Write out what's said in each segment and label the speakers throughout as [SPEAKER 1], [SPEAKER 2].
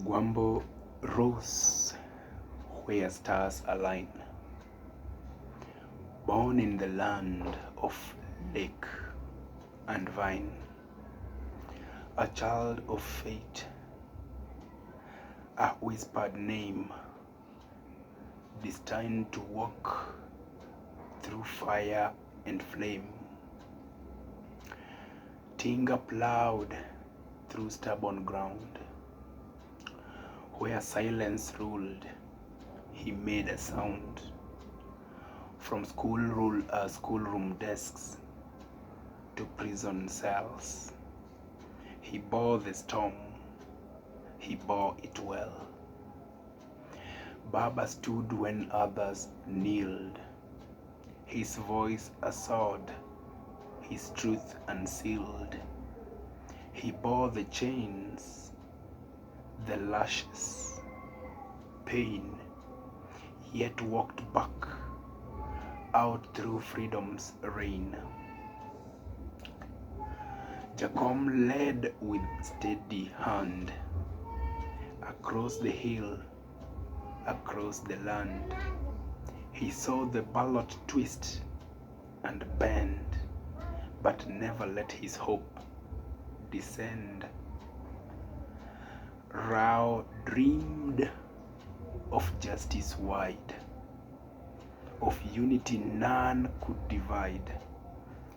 [SPEAKER 1] Agwambo rose where stars align, born in the land of lake and vine, a child of fate, a whispered name, destined to walk through fire and flame. Tinga plowed through stubborn ground, where silence ruled, he made a sound. From schoolroom desks to prison cells, he bore the storm, he bore it well. Baba stood when others kneeled, his voice a sword, his truth unsealed. He bore the chains, the lashes, pain, yet walked back out through freedom's rain. Jacom led with steady hand, across the hill, across the land. He saw the ballot twist and bend, but never let his hope descend. Rao dreamed of justice wide, of unity none could divide.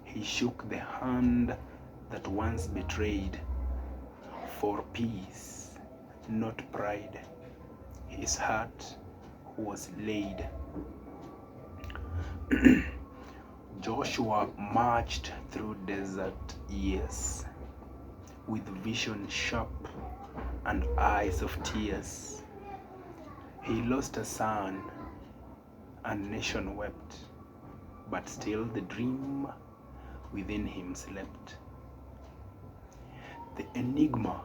[SPEAKER 1] He shook the hand that once betrayed, for peace, not pride. His heart was laid. Joshua marched through desert years, with vision sharp and eyes of tears. He lost a son, and nation wept, but still the dream within him slept. The enigma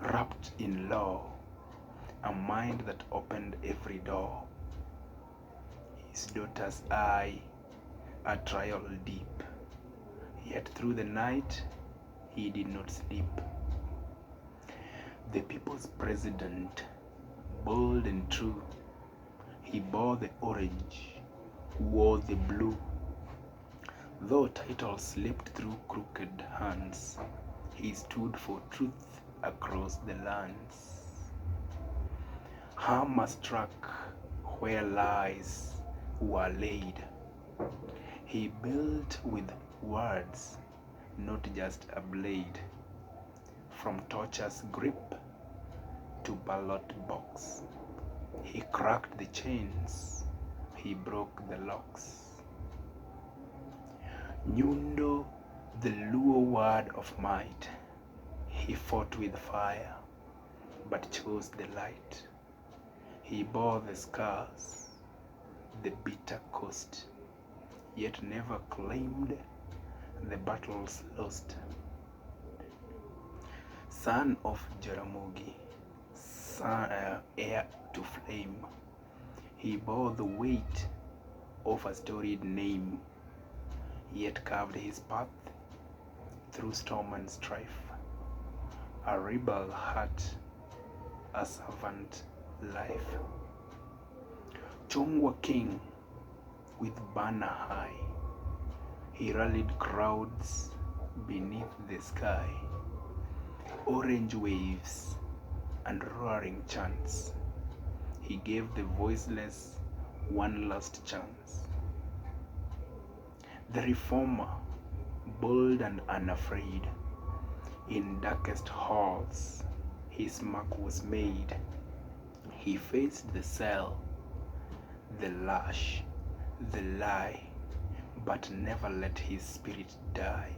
[SPEAKER 1] wrapped in law, a mind that opened every door. His daughter's eye, a trial deep, yet through the night he did not sleep. The people's president, bold and true, he bore the orange, wore the blue. Though titles slipped through crooked hands, he stood for truth across the lands. Hammer struck where lies were laid. He built with words, not just a blade. From torture's grip to ballot box, he cracked the chains, he broke the locks. Nyundo, the Luo word of might, he fought with fire, but chose the light. He bore the scars, the bitter cost, yet never claimed the battles lost. Son of Jaramogi, heir to flame, he bore the weight of a storied name, yet carved his path through storm and strife. A rebel heart, a servant life. Chungwa king with banner high, he rallied crowds beneath the sky. Orange waves and roaring chants, he gave the voiceless one last chance. The reformer, bold and unafraid, in darkest halls his mark was made. He faced the cell, the lash, the lie, but never let his spirit die.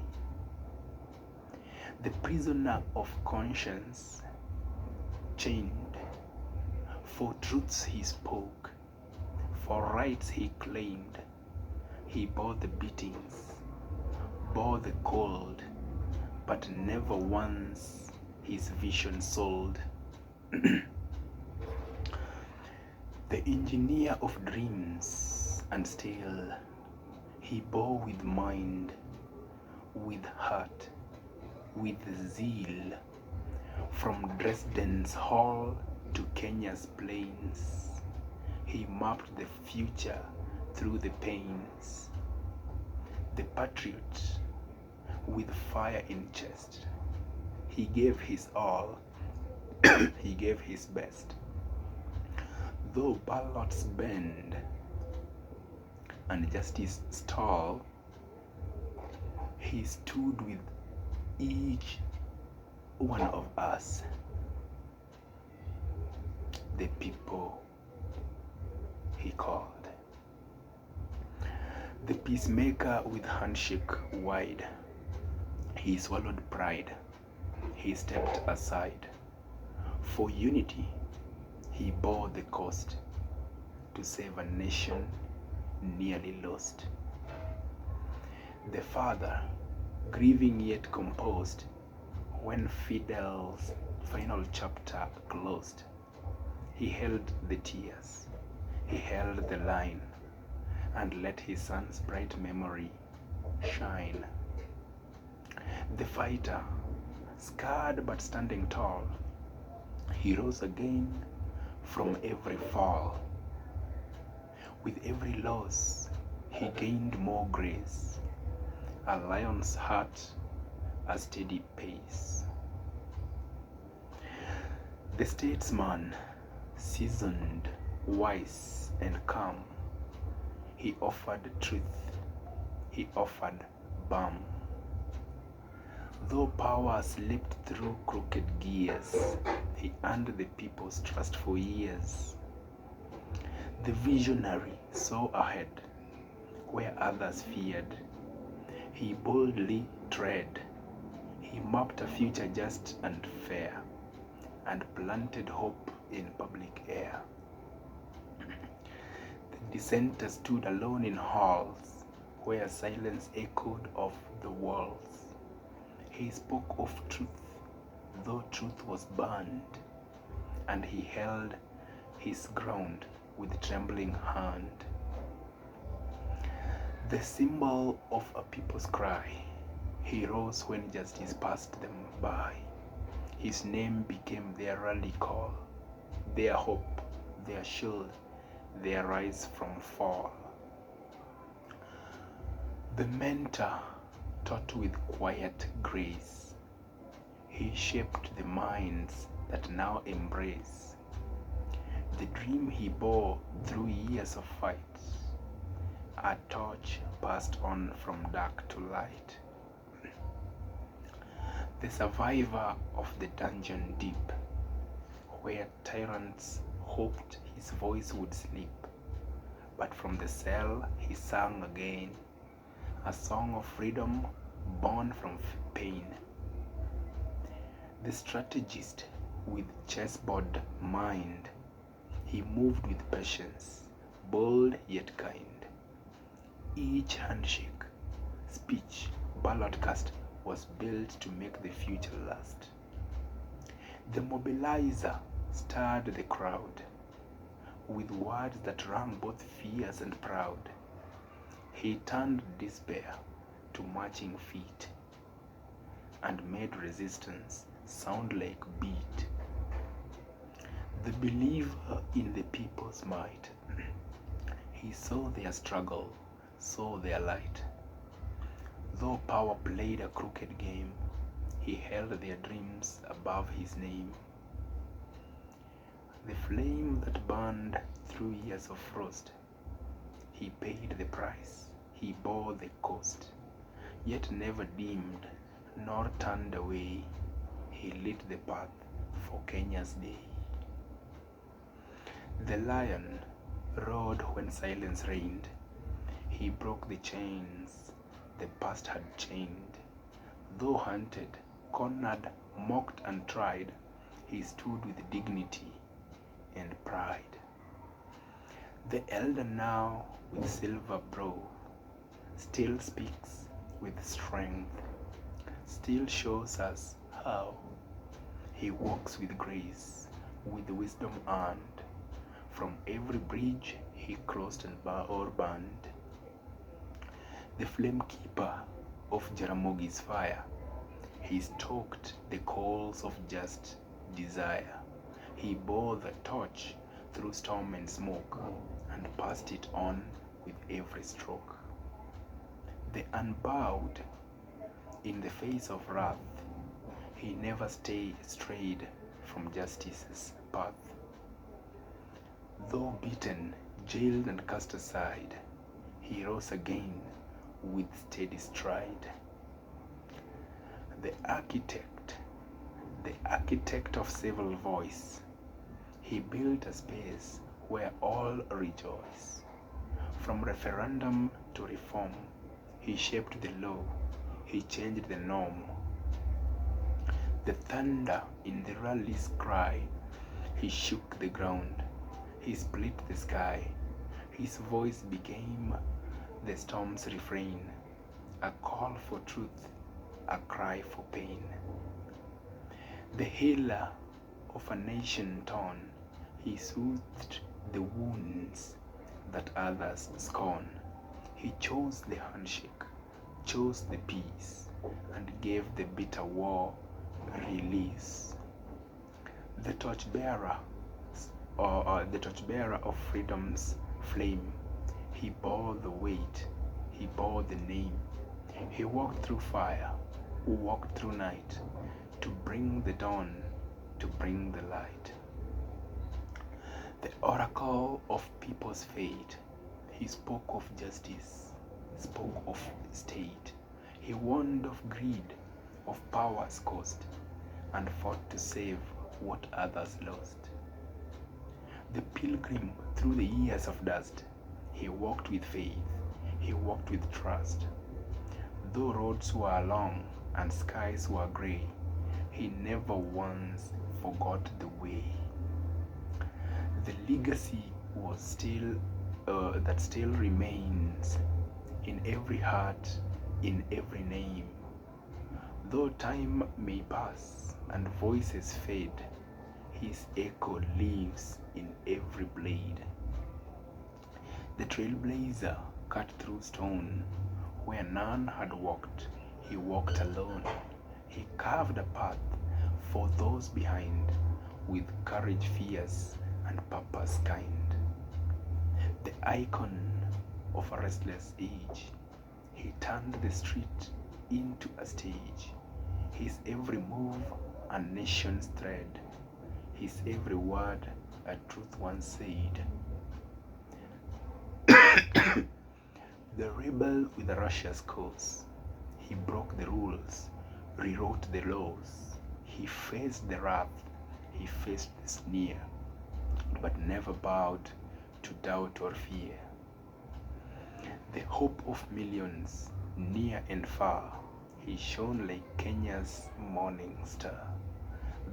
[SPEAKER 1] The prisoner of conscience, chained, for truths he spoke, for rights he claimed. He bore the beatings, bore the cold, but never once his vision sold. The engineer of dreams, and still he bore with mind, with heart, with zeal, From Dresden's hall to Kenya's plains, he mapped the future through the pains. The patriot with fire in chest, he gave his all, he gave his best. Though ballots bend and justice stall, he stood with each one of us, the people he called. The peacemaker with handshake wide, he swallowed pride, he stepped aside. For unity, he bore the cost to save a nation nearly lost. The father, grieving yet composed, when Fidel's final chapter closed, he held the tears, he held the line, and let his son's bright memory shine. The fighter, scarred but standing tall, he rose again from every fall. With every loss, he gained more grace, a lion's heart, a steady pace. The statesman, seasoned, wise, and calm, he offered truth, he offered balm. Though power slipped through crooked gears, he earned the people's trust for years. The visionary saw ahead where others feared. He boldly tread. He mapped a future just and fair, and planted hope in public air. The dissenter stood alone in halls where silence echoed of the walls. He spoke of truth, though truth was banned, and he held his ground with trembling hand. The symbol of a people's cry, he rose when justice passed them by. His name became their rally call, their hope, their shield, their rise from fall. The mentor taught with quiet grace, he shaped the minds that now embrace the dream he bore through years of fight, a torch passed on from dark to light. The survivor of the dungeon deep, where tyrants hoped his voice would sleep, but from the cell he sang again, a song of freedom born from pain. The strategist with chessboard mind, he moved with patience, bold yet kind. Each handshake, speech, ballot cast was built to make the future last. The mobilizer stirred the crowd with words that rang both fierce and proud. He turned despair to marching feet and made resistance sound like beat. The believer in the people's might, he saw their struggle, saw their light. Though power played a crooked game, he held their dreams above his name. The flame that burned through years of frost, he paid the price, he bore the cost, yet never dimmed nor turned away. He lit the path for Kenya's day. The lion roared when silence reigned. He broke the chains the past had chained. Though hunted, cornered, mocked and tried, he stood with dignity and pride. The elder now with silver brow still speaks with strength, still shows us how he walks with grace, with wisdom earned from every bridge he crossed and burned. The flame keeper of Jaramogi's fire, he stoked the coals of just desire. He bore the torch through storm and smoke and passed it on with every stroke. The unbowed in the face of wrath, he never strayed from justice's path. Though beaten, jailed, and cast aside, he rose again with steady stride. The architect of civil voice, he built a space where all rejoice. From referendum to reform, he shaped the law, he changed the norm. The thunder in the rally's cry, he shook the ground, he split the sky. His voice became the storm's refrain, a call for truth, a cry for pain. The healer of a nation torn, he soothed the wounds that others scorn. He chose the handshake, chose the peace, and gave the bitter war release. The torchbearer of freedom's flame, he bore the weight, he bore the name. He walked through fire, walked through night, to bring the dawn, to bring the light. The oracle of people's fate, he spoke of justice, spoke of state. He warned of greed, of power's cost, and fought to save what others lost. The pilgrim through the years of dust, he walked with faith, he walked with trust. Though roads were long and skies were grey, he never once forgot the way. The legacy was that still remains in every heart, in every name. Though time may pass and voices fade, his echo lives in every blade. The trailblazer cut through stone, where none had walked, he walked alone. He carved a path for those behind, with courage fierce and purpose kind. The icon of a restless age, he turned the street into a stage. His every move a nation's thread, his every word a truth once said. The rebel with Russia's cause, he broke the rules, rewrote the laws. He faced the wrath, he faced the sneer, but never bowed to doubt or fear. The hope of millions, near and far, he shone like Kenya's morning star.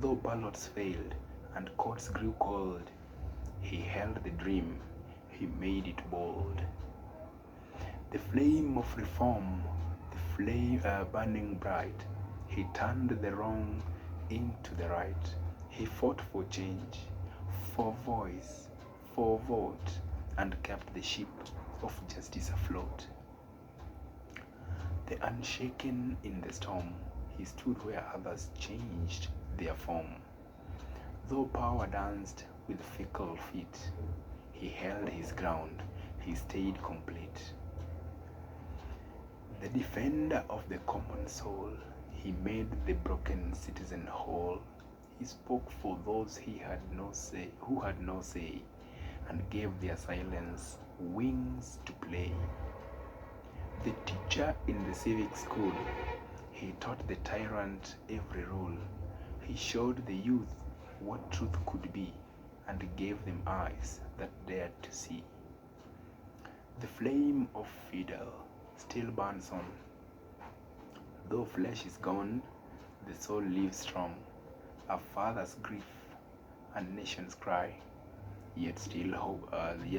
[SPEAKER 1] Though ballots failed and courts grew cold, he held the dream, he made it bold. The flame of reform, the flame burning bright, he turned the wrong into the right. He fought for change, for voice, for vote, and kept the ship of justice afloat. The unshaken in the storm, he stood where others changed their form. Though power danced with fickle feet, he held his ground, he stayed complete. The defender of the common soul, he made the broken citizen whole. He spoke for those who had no say, and gave their silence wings to play. The teacher in the civic school, he taught the tyrant every rule. He showed the youth what truth could be, and gave them eyes that dared to see. The flame of Fidel still burns on. Though flesh is gone, the soul lives strong. A father's grief, a nation's cry, yet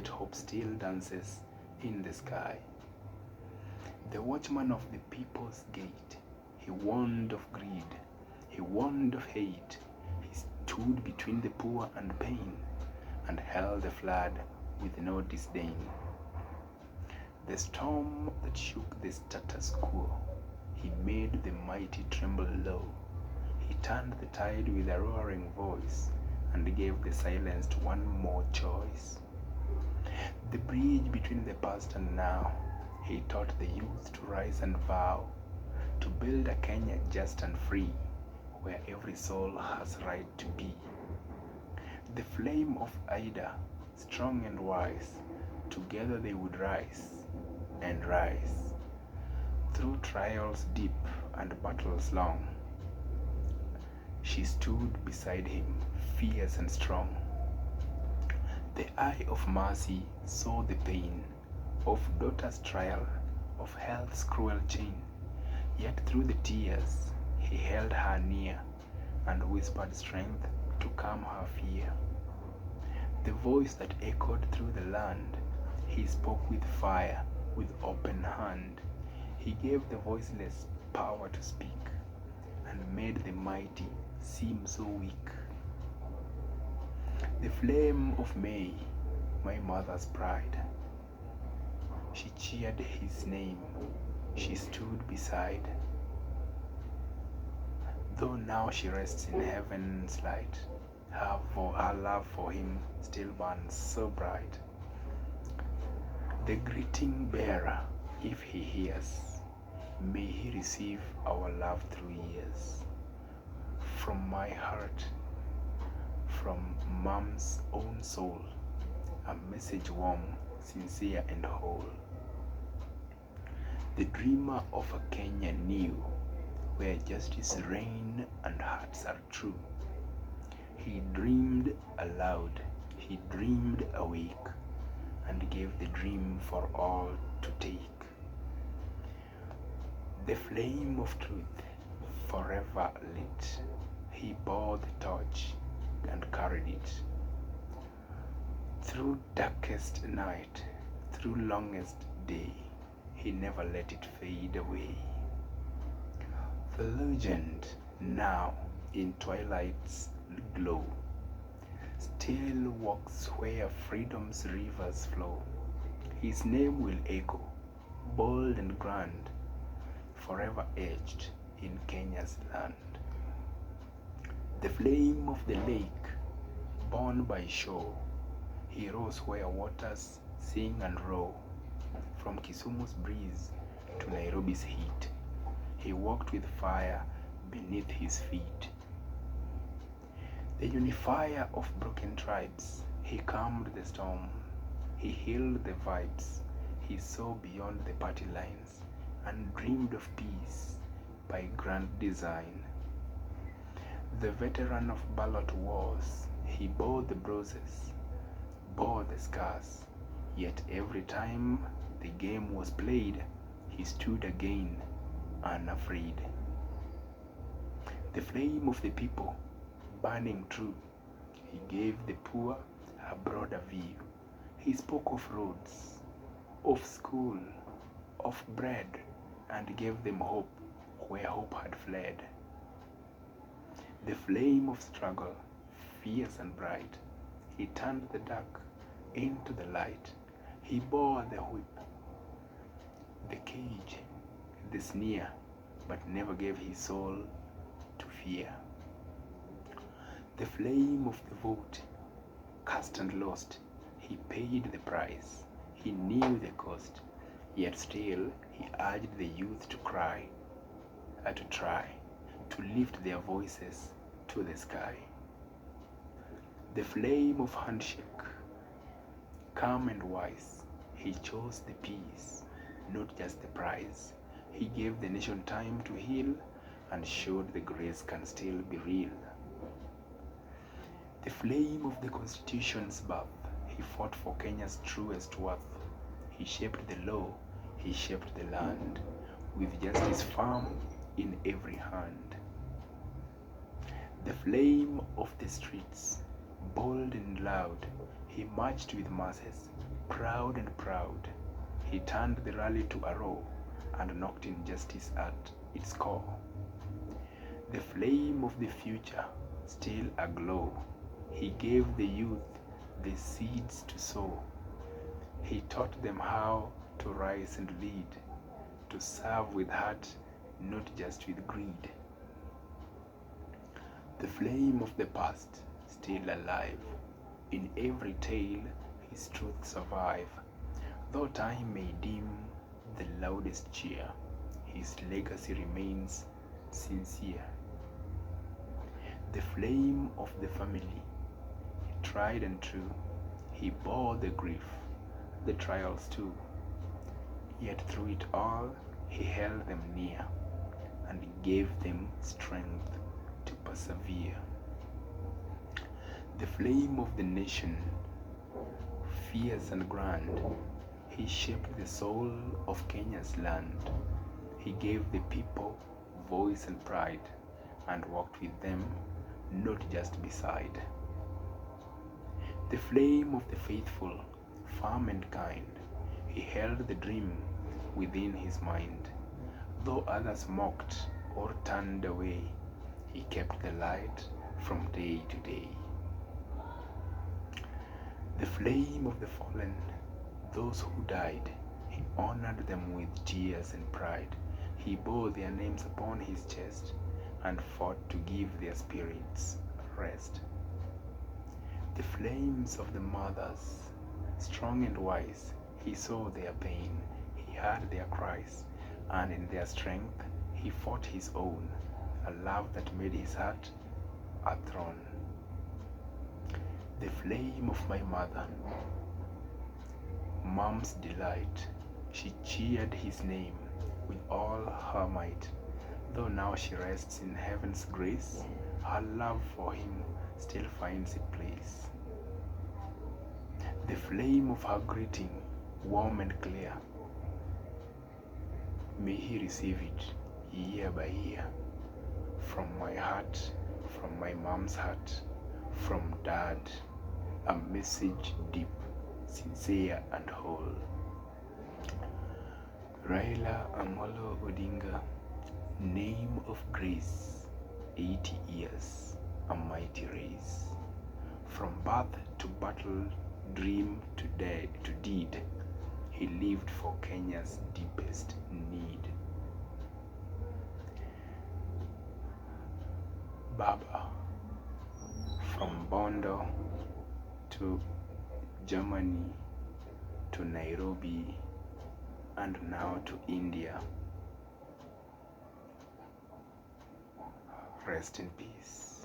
[SPEAKER 1] hope still dances in the sky. The watchman of the people's gate, he warned of greed, he warned of hate. He stood between the poor and pain, and held the flood with no disdain. The storm that shook the status quo, he made the mighty tremble low. He turned the tide with a roaring voice and gave the silenced one more choice. The bridge between the past and now, he taught the youth to rise and vow to build a Kenya just and free, where every soul has right to be. The flame of Ida, strong and wise, together they would rise and rise. Through trials deep and battles long, she stood beside him, fierce and strong. The eye of mercy saw the pain of daughter's trial, of health's cruel chain. Yet through the tears, he held her near and whispered strength to calm her fear. The voice that echoed through the land, he spoke with fire, with open hand. He gave the voiceless power to speak and made the mighty seem so weak. The flame of May, my mother's pride, she cheered his name, she stood beside. Though now she rests in heaven's light, her love for him still burns so bright. The greeting bearer, if he hears, may he receive our love through years. From my heart, from Mom's own soul, a message warm, sincere and whole. The dreamer of a Kenya knew where justice reign and hearts are true. He dreamed aloud, he dreamed awake, and gave the dream for all to take. The flame of truth, forever lit, he bore the torch and carried it. Through darkest night, through longest day, he never let it fade away. The legend now in twilight's glow still walks where freedom's rivers flow. His name will echo, bold and grand, forever etched in Kenya's land. The flame of the lake, born by shore, he rose where waters sing and roar. From Kisumu's breeze to Nairobi's heat, he walked with fire beneath his feet. The unifier of broken tribes, he calmed the storm, he healed the vibes, he saw beyond the party lines and dreamed of peace by grand design. The veteran of ballot wars, he bore the bruises, bore the scars, yet every time the game was played, he stood again unafraid. The flame of the people, burning true, he gave the poor a broader view. He spoke of roads, of school, of bread, and gave them hope where hope had fled. The flame of struggle, fierce and bright, he turned the dark into the light. He bore the whip, the cage, the sneer, but never gave his soul to fear. The flame of the vote, cast and lost, he paid the price. He knew the cost, yet still he urged the youth to try, to lift their voices to the sky. The flame of handshake, calm and wise, he chose the peace, not just the prize. He gave the nation time to heal and showed the grace can still be real. The flame of the Constitution's birth, he fought for Kenya's truest worth. He shaped the law, he shaped the land, with justice firm in every hand. The flame of the streets, bold and loud, he marched with masses, proud and proud. He turned the rally to a roar and knocked injustice at its core. The flame of the future, still aglow, he gave the youth the seeds to sow. He taught them how to rise and lead, to serve with heart, not just with greed. The flame of the past, still alive. In every tale, his truth survive. Though time may dim the loudest cheer, his legacy remains sincere. The flame of the family, tried and true, he bore the grief, the trials too. Yet through it all, he held them near and gave them strength to persevere. The flame of the nation, fierce and grand, he shaped the soul of Kenya's land. He gave the people voice and pride and walked with them, not just beside. The flame of the faithful, firm and kind, he held the dream within his mind. Though others mocked or turned away, he kept the light from day to day. The flame of the fallen, those who died, he honored them with tears and pride. He bore their names upon his chest and fought to give their spirits rest. The flames of the mothers, strong and wise, he saw their pain, he heard their cries, and in their strength he fought his own, a love that made his heart a throne. The flame of my mother, mom's delight, she cheered his name with all her might. Though now she rests in heaven's grace, her love for him still finds a place. The flame of her greeting, warm and clear, may he receive it year by year. From my heart, from my mom's heart, from dad, a message deep, sincere and whole. Raila Amollo Odinga, name of grace, 80 years, a mighty race. From birth to battle, dream to deed, he lived for Kenya's deepest need. Baba, from Bondo to Germany to Nairobi and now to India. Rest in peace.